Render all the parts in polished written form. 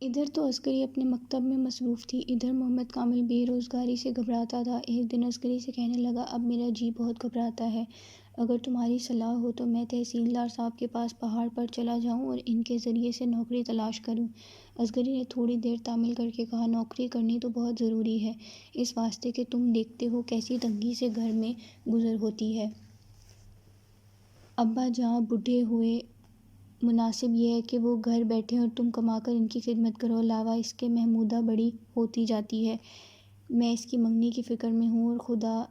ادھر تو عسکری اپنے مکتب میں مصروف تھی، ادھر محمد کامل بے روزگاری سے گھبراتا تھا۔ ایک دن عسکری سے کہنے لگا، اب میرا جی بہت گھبراتا ہے، اگر تمہاری صلاح ہو تو میں تحصیلدار صاحب کے پاس پہاڑ پر چلا جاؤں اور ان کے ذریعے سے نوکری تلاش کروں۔ عسکری نے تھوڑی دیر تامل کر کے کہا، نوکری کرنی تو بہت ضروری ہے، اس واسطے کہ تم دیکھتے ہو کیسی تنگی سے گھر میں گزر ہوتی ہے۔ ابا جاں بوڑھے ہوئے، مناسب یہ ہے کہ وہ گھر بیٹھیں اور تم کما کر ان کی خدمت کرو۔ علاوہ اس کے محمودہ بڑی ہوتی جاتی ہے، میں اس کی منگنی کی فکر میں ہوں، اور خدا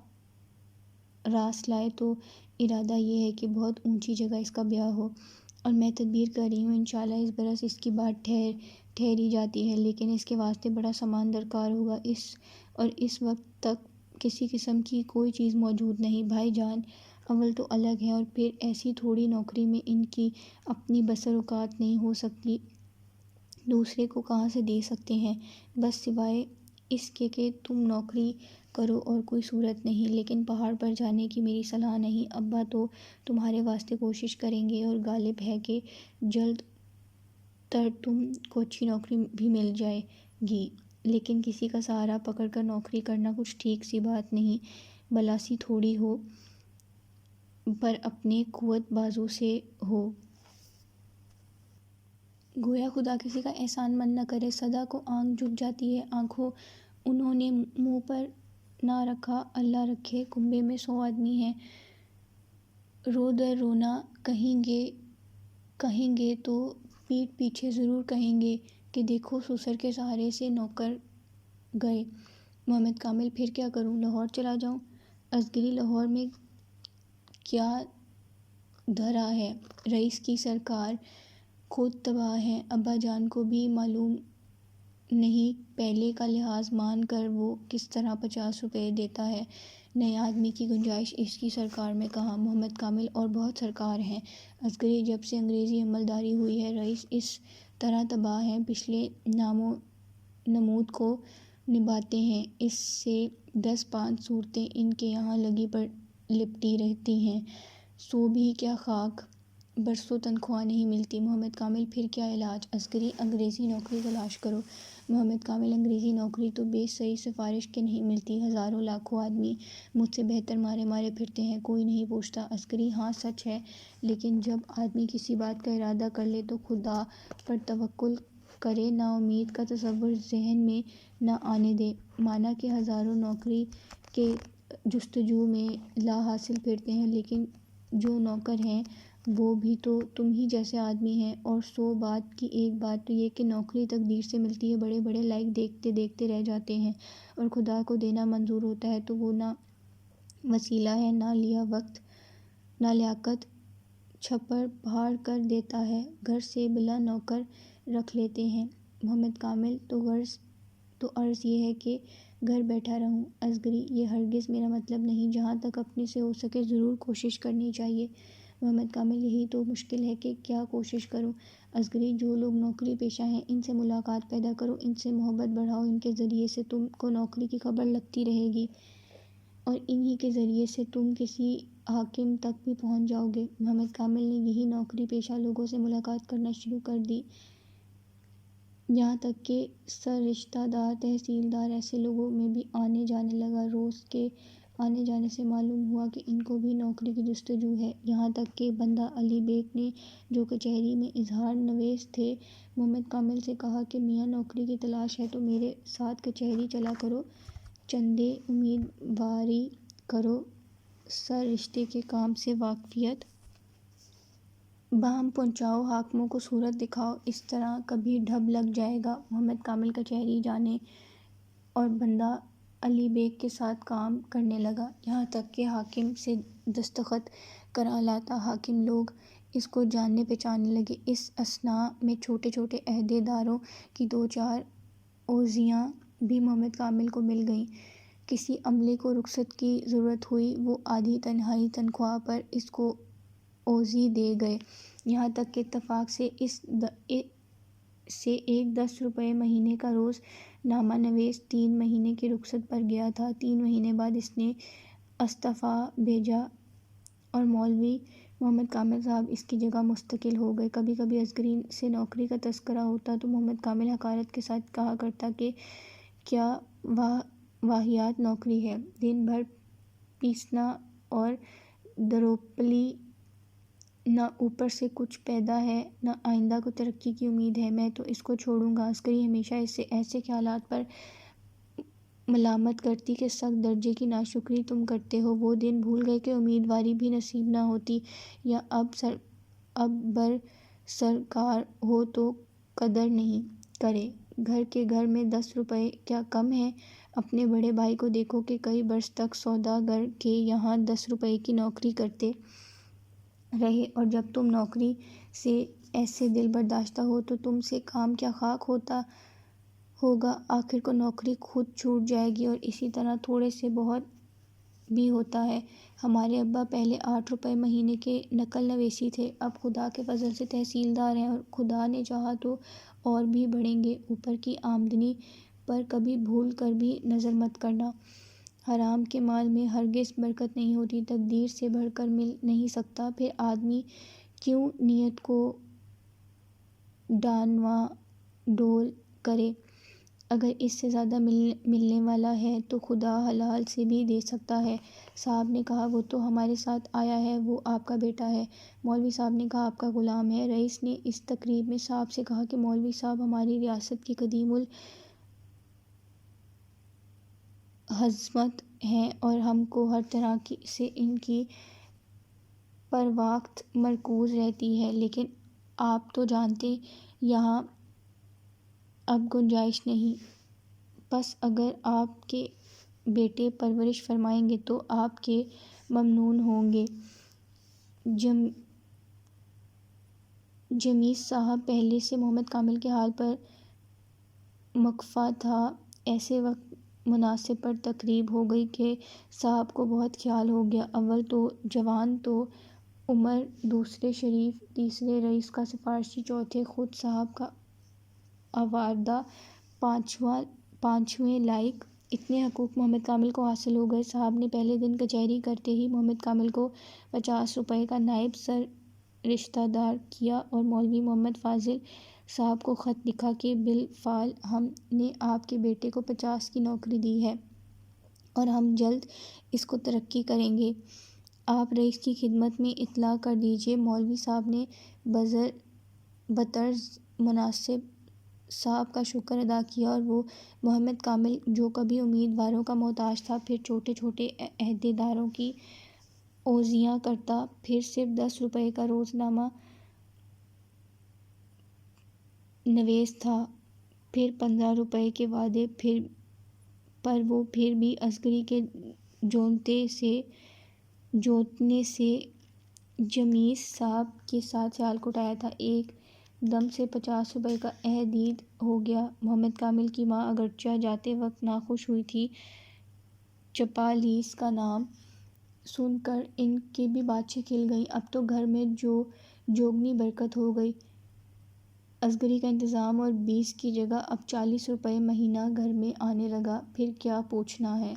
راس لائے تو ارادہ یہ ہے کہ بہت اونچی جگہ اس کا بیاہ ہو، اور میں تدبیر کر رہی ہوں، انشاءاللہ اس برس اس کی بات ٹھہری جاتی ہے، لیکن اس کے واسطے بڑا سامان درکار ہوگا، اور اس وقت تک کسی قسم کی کوئی چیز موجود نہیں۔ بھائی جان اول تو الگ ہیں، اور پھر ایسی تھوڑی نوکری میں ان کی اپنی بسر اوقات نہیں ہو سکتی، دوسرے کو کہاں سے دے سکتے ہیں؟ بس سوائے اس کے کہ تم نوکری کرو اور کوئی صورت نہیں، لیکن پہاڑ پر جانے کی میری صلاح نہیں۔ ابا تو تمہارے واسطے کوشش کریں گے، اور غالب ہے کہ جلد تر تم کو اچھی نوکری بھی مل جائے گی، لیکن کسی کا سہارا پکڑ کر نوکری کرنا کچھ ٹھیک سی بات نہیں، بلاسی تھوڑی ہو، پر اپنے قوت بازو سے ہو۔ گویا خدا کسی کا احسان مند نہ کرے۔ صدا کو آنکھ جھک جاتی ہے، آنکھوں انہوں نے منہ پر نہ رکھا، اللہ رکھے، کنبے میں 100 آدمی ہیں، رو در رونا کہیں گے تو پیٹھ پیچھے ضرور کہیں گے کہ دیکھو سسر کے سہارے سے نوکر گئے۔ محمد کامل پھر کیا کروں؟ لاہور چلا جاؤں؟ عسکری لاہور میں کیا دھرا ہے، رئیس کی سرکار خود تباہ ہے، ابا جان کو بھی معلوم نہیں پہلے کا لحاظ مان کر وہ کس طرح 50 روپے دیتا ہے، نئے آدمی کی گنجائش اس کی سرکار میں کہاں؟ محمد کامل اور بہت سرکار ہیں عسکری، جب سے انگریزی عملداری ہوئی ہے رئیس اس طرح تباہ ہیں، پچھلے نام و نمود کو نبھاتے ہیں، اس سے 10 5 صورتیں ان کے یہاں لگی پر لپٹی رہتی ہیں، سو بھی کیا خاک، برسوں تنخواہ نہیں ملتی۔ محمد کامل پھر کیا علاج؟ عسکری انگریزی نوکری تلاش کرو۔ محمد کامل انگریزی نوکری تو بے صحیح سفارش کے نہیں ملتی، ہزاروں لاکھوں آدمی مجھ سے بہتر مارے پھرتے ہیں، کوئی نہیں پوچھتا۔ عسکری ہاں سچ ہے، لیکن جب آدمی کسی بات کا ارادہ کر لے تو خدا پر توکل کرے، نا امید کا تصور ذہن میں نہ آنے دے، مانا کہ ہزاروں نوکری کے جستجو میں لا حاصل پھرتے ہیں، لیکن جو نوکر ہیں وہ بھی تو تم ہی جیسے آدمی ہیں، اور 100 بات کی ایک بات تو یہ کہ نوکری تقدیر سے ملتی ہے، بڑے بڑے لائق دیکھتے رہ جاتے ہیں، اور خدا کو دینا منظور ہوتا ہے تو وہ نہ وسیلہ ہے نہ لیاقت، چھپر پھاڑ کر دیتا ہے، گھر سے بلا نوکر رکھ لیتے ہیں۔ محمد کامل تو عرض یہ ہے کہ گھر بیٹھا رہوں۔ عسکری یہ ہرگز میرا مطلب نہیں، جہاں تک اپنے سے ہو سکے ضرور کوشش کرنی چاہیے۔ محمد کامل یہی تو مشکل ہے کہ کیا کوشش کروں؟ عسکری جو لوگ نوکری پیشہ ہیں ان سے ملاقات پیدا کرو، ان سے محبت بڑھاؤ، ان کے ذریعے سے تم کو نوکری کی خبر لگتی رہے گی، اور انہی کے ذریعے سے تم کسی حاکم تک بھی پہنچ جاؤ گے۔ محمد کامل نے یہی نوکری پیشہ لوگوں سے ملاقات کرنا شروع کر دی، یہاں تک کہ سر رشتہ دار تحصیلدار ایسے لوگوں میں بھی آنے جانے لگا، روز کے آنے جانے سے معلوم ہوا کہ ان کو بھی نوکری کی جستجو ہے، یہاں تک کہ بندہ علی بیگ نے جو کچہری میں اظہار نویس تھے، محمد کامل سے کہا کہ میاں نوکری کی تلاش ہے تو میرے ساتھ کچہری چلا کرو، چندے امیدواری کرو، سر رشتے کے کام سے واقفیت باہم پہنچاؤ، حاکموں کو صورت دکھاؤ، اس طرح کبھی ڈھب لگ جائے گا۔ محمد کامل کچہری جانے اور بندہ علی بیگ کے ساتھ کام کرنے لگا، یہاں تک کہ حاکم سے دستخط کرا لاتا، حاکم لوگ اس کو جاننے پہچاننے لگے۔ اس اثناء میں چھوٹے چھوٹے عہدے داروں کی 2 4 عوضیاں بھی محمد کامل کو مل گئیں، کسی عملے کو رخصت کی ضرورت ہوئی، وہ آدھی تنہائی تنخواہ پر اس کو عوضی دے گئے، یہاں تک کہ اتفاق سے ایک 10 روپے مہینے کا روز نامہ نویس 3 مہینے کی رخصت پر گیا تھا، 3 مہینے بعد اس نے استعفیٰ بھیجا اور مولوی محمد کامل صاحب اس کی جگہ مستقل ہو گئے۔ کبھی کبھی عسگری سے نوکری کا تذکرہ ہوتا تو محمد کامل حقارت کے ساتھ کہا کرتا کہ کیا واہیات نوکری ہے، دن بھر پیسنا اور دروپلی، نہ اوپر سے کچھ پیدا ہے نہ آئندہ کو ترقی کی امید ہے، میں تو اس کو چھوڑوں گا۔ عسگری ہمیشہ اسے ایسے خیالات پر ملامت کرتی کہ سخت درجے کی ناشکری تم کرتے ہو۔ وہ دن بھول گئے کہ امیدواری بھی نصیب نہ ہوتی، یا اب بر سرکار ہو تو قدر نہیں کرے۔ گھر میں 10 روپے کیا کم ہیں؟ اپنے بڑے بھائی کو دیکھو کہ کئی برس تک سوداگر کے یہاں 10 روپے کی نوکری کرتے رہے، اور جب تم نوکری سے ایسے دل برداشتہ ہو تو تم سے کام کیا خاک ہوتا ہوگا۔ آخر کو نوکری خود چھوٹ جائے گی، اور اسی طرح تھوڑے سے بہت بھی ہوتا ہے۔ ہمارے ابا پہلے 8 روپے مہینے کے نقل نویسی تھے، اب خدا کے فضل سے تحصیلدار ہیں، اور خدا نے چاہا تو اور بھی بڑھیں گے۔ اوپر کی آمدنی پر کبھی بھول کر بھی نظر مت کرنا۔ حرام کے مال میں ہرگز برکت نہیں ہوتی، تقدیر سے بڑھ کر مل نہیں سکتا۔ پھر آدمی کیوں نیت کو ڈانواں ڈول کرے؟ اگر اس سے زیادہ ملنے والا ہے تو خدا حلال سے بھی دے سکتا ہے۔ صاحب نے کہا وہ تو ہمارے ساتھ آیا ہے، وہ آپ کا بیٹا ہے۔ مولوی صاحب نے کہا آپ کا غلام ہے۔ رئیس نے اس تقریب میں صاحب سے کہا کہ مولوی صاحب ہماری ریاست کی قدیم العظمت ہیں، اور ہم کو ہر طرح سے ان کی پروقت مرکوز رہتی ہے، لیکن آپ تو جانتے یہاں اب گنجائش نہیں، پس اگر آپ کے بیٹے پرورش فرمائیں گے تو آپ کے ممنون ہوں گے۔ جمیس صاحب پہلے سے محمد کامل کے حال پر مکفا تھا۔ ایسے وقت مناسب پر تقریب ہو گئی کہ صاحب کو بہت خیال ہو گیا۔ اول تو جوان تو عمر، دوسرے شریف، تیسرے رئیس کا سفارشی، چوتھے خود صاحب کا آوردہ، پانچویں لائق۔ اتنے حقوق محمد کامل کو حاصل ہو گئے۔ صاحب نے پہلے دن کچہری کرتے ہی محمد کامل کو 50 روپے کا نائب سر رشتہ دار کیا، اور مولوی محمد فاضل صاحب کو خط لکھا کہ بالفعل ہم نے آپ کے بیٹے کو 50 کی نوکری دی ہے، اور ہم جلد اس کو ترقی کریں گے۔ آپ رئیس کی خدمت میں اطلاع کر دیجئے۔ مولوی صاحب نے بطرز مناسب صاحب کا شکر ادا کیا، اور وہ محمد کامل جو کبھی امیدواروں کا محتاج تھا، پھر چھوٹے چھوٹے عہدیداروں کی اوذیاں کرتا، پھر صرف 10 روپے کا روزنامہ نویس تھا، پھر 15 روپے کے وعدے، پر وہ پھر بھی عسگری کے جوتنے سے جمیس صاحب کے ساتھ سیال کٹایا تھا۔ ایک دم سے 50 روپے کا عہدید ہو گیا۔ محمد کامل کی ماں اگرچہ جاتے وقت ناخوش ہوئی تھی، چپالیس کا نام سن کر ان کی بھی باتیں کھل گئیں۔ اب تو گھر میں جوگنی برکت ہو گئی۔ عسگری کا انتظام اور 20 کی جگہ اب 40 روپے مہینہ گھر میں آنے لگا۔ پھر کیا پوچھنا ہے۔